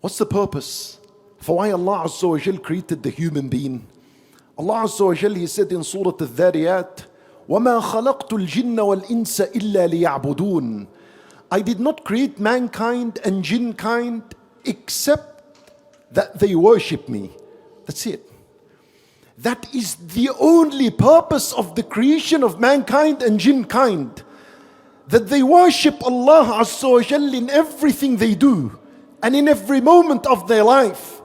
What's the purpose for why Allah Azza wa Jal created the human being? Allah Azza wa Jal, He said in Surah Al-Dhariyat, وَمَا خَلَقْتُ الْجِنَّ وَالْإِنسَ إِلَّا لِيَعْبُدُونَ. I did not create mankind and jinn kind except that they worship me. That's it. That is the only purpose of the creation of mankind and jinn kind. That they worship Allah Azza wa Jal in everything they do and in every moment of their life.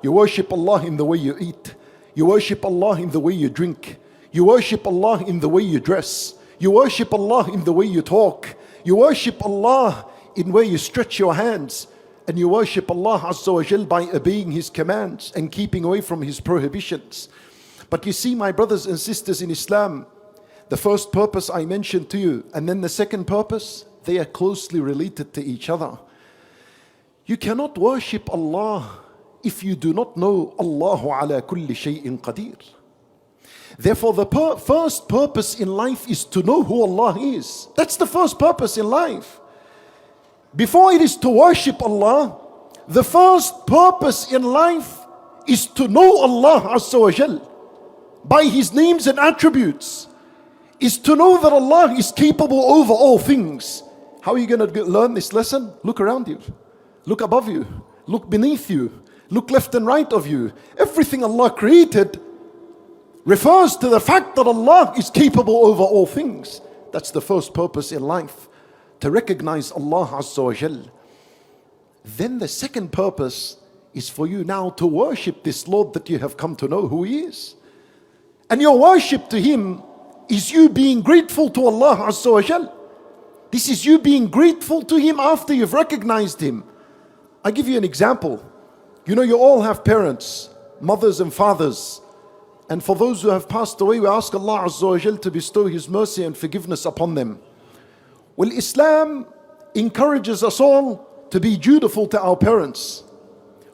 You worship Allah in the way you eat. You worship Allah in the way you drink. You worship Allah in the way you dress. You worship Allah in the way you talk. You worship Allah in where you stretch your hands. And you worship Allah Azza wa Jal by obeying His commands and keeping away from His prohibitions. But you see, my brothers and sisters in Islam, the first purpose I mentioned to you, and then the second purpose, they are closely related to each other. You cannot worship Allah if you do not know Allahu ala kulli shay'in qadir. Therefore, the first purpose in life is to know who Allah is. That's the first purpose in life. Before it is to worship Allah, the first purpose in life is to know Allah Azza wa Jal by His names and attributes. Is to know that Allah is capable over all things. How are you going to learn this lesson? Look around you. Look above you. Look beneath you. Look left and right of you. Everything Allah created refers to the fact that Allah is capable over all things. That's the first purpose in life, to recognize Allah Azza wa Jal. Then the second purpose is for you now to worship this Lord that you have come to know who He is. And your worship to Him is you being grateful to Allah Azza wa Jal. This is you being grateful to Him after you've recognized Him. I give you an example. You know, you all have parents, mothers and fathers. And for those who have passed away, we ask Allah Azza wa Jal to bestow His mercy and forgiveness upon them. Well, Islam encourages us all to be dutiful to our parents.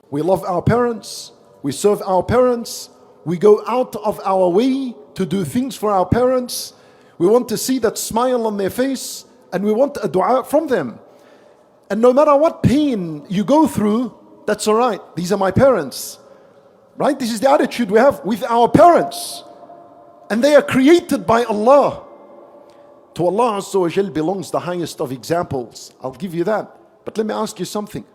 We love our parents. We serve our parents. We go out of our way to do things for our parents. We want to see that smile on their face, and we want a dua from them. And no matter what pain you go through, that's all right. These are my parents. Right? This is the attitude we have with our parents. And they are created by Allah. To Allah Azza wa Jal belongs the highest of examples. I'll give you that. But let me ask you something.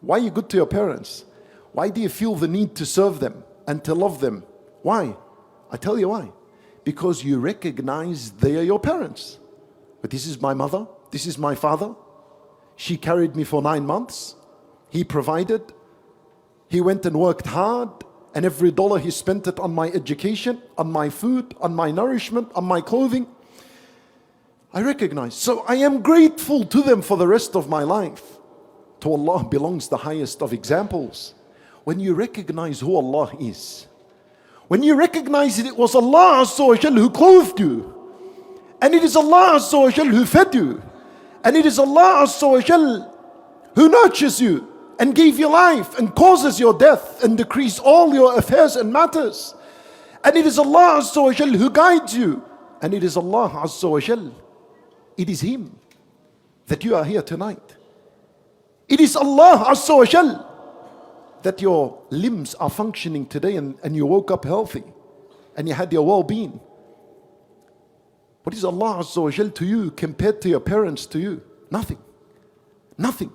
Why are you good to your parents? Why do you feel the need to serve them and to love them? Why? I tell you why. Because you recognize they are your parents. But this is my mother. This is my father. She carried me for 9 months. He provided. He went and worked hard. And every dollar he spent it on my education, on my food, on my nourishment, on my clothing. I recognize. So I am grateful to them for the rest of my life. To Allah belongs the highest of examples. When you recognize who Allah is. When you recognize that it was Allah Azza wa Jal who clothed you. And it is Allah Azza wa Jal who fed you. And it is Allah Azza wa Jal who nurtures you and gave you life and causes your death and decrees all your affairs and matters. And it is Allah Azza wa Jal who guides you. And it is Allah Azza wa Jal. It is Him that you are here tonight. It is Allah Azza wa Jal that your limbs are functioning today and you woke up healthy and you had your well-being. What is Allah Azza wa Jal to you compared to your parents to you? Nothing. Nothing.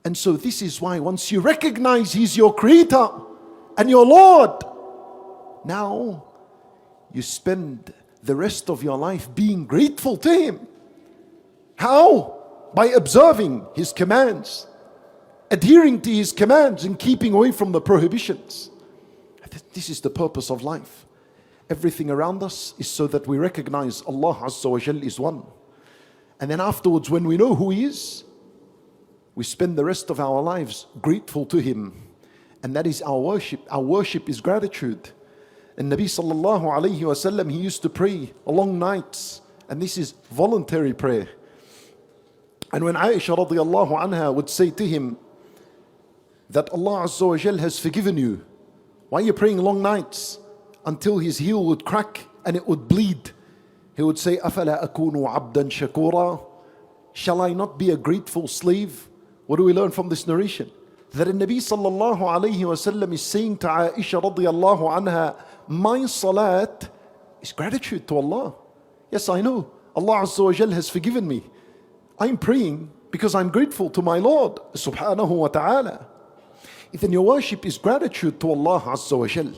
And so this is why once you recognize He's your Creator and your Lord, now you spend the rest of your life being grateful to Him. How? By observing His commands, adhering to His commands and keeping away from the prohibitions. This is the purpose of life. Everything around us is so that we recognize Allah Azza wa Jal is one. And then afterwards, when we know who He is, we spend the rest of our lives grateful to Him. And that is our worship. Our worship is gratitude. And Nabi sallallahu alayhi wa sallam, he used to pray long nights. And this is voluntary prayer. And when Aisha radiallahu anha would say to him that Allah Azza wa Jal has forgiven you, why are you praying long nights? Until his heel would crack and it would bleed. He would say, أَفَلَا أَكُونُ عَبْدًا شَكُورًا. Shall I not be a grateful slave? What do we learn from this narration? that the Nabi sallallahu alayhi wasallam is saying to Aisha radiyallahu anha, my salat is gratitude to Allah. Yes, I know. Allah Azza wa Jal has forgiven me. I'm praying because I'm grateful to my Lord subhanahu wa ta'ala. Then your worship is gratitude to Allah Azza wa Jal.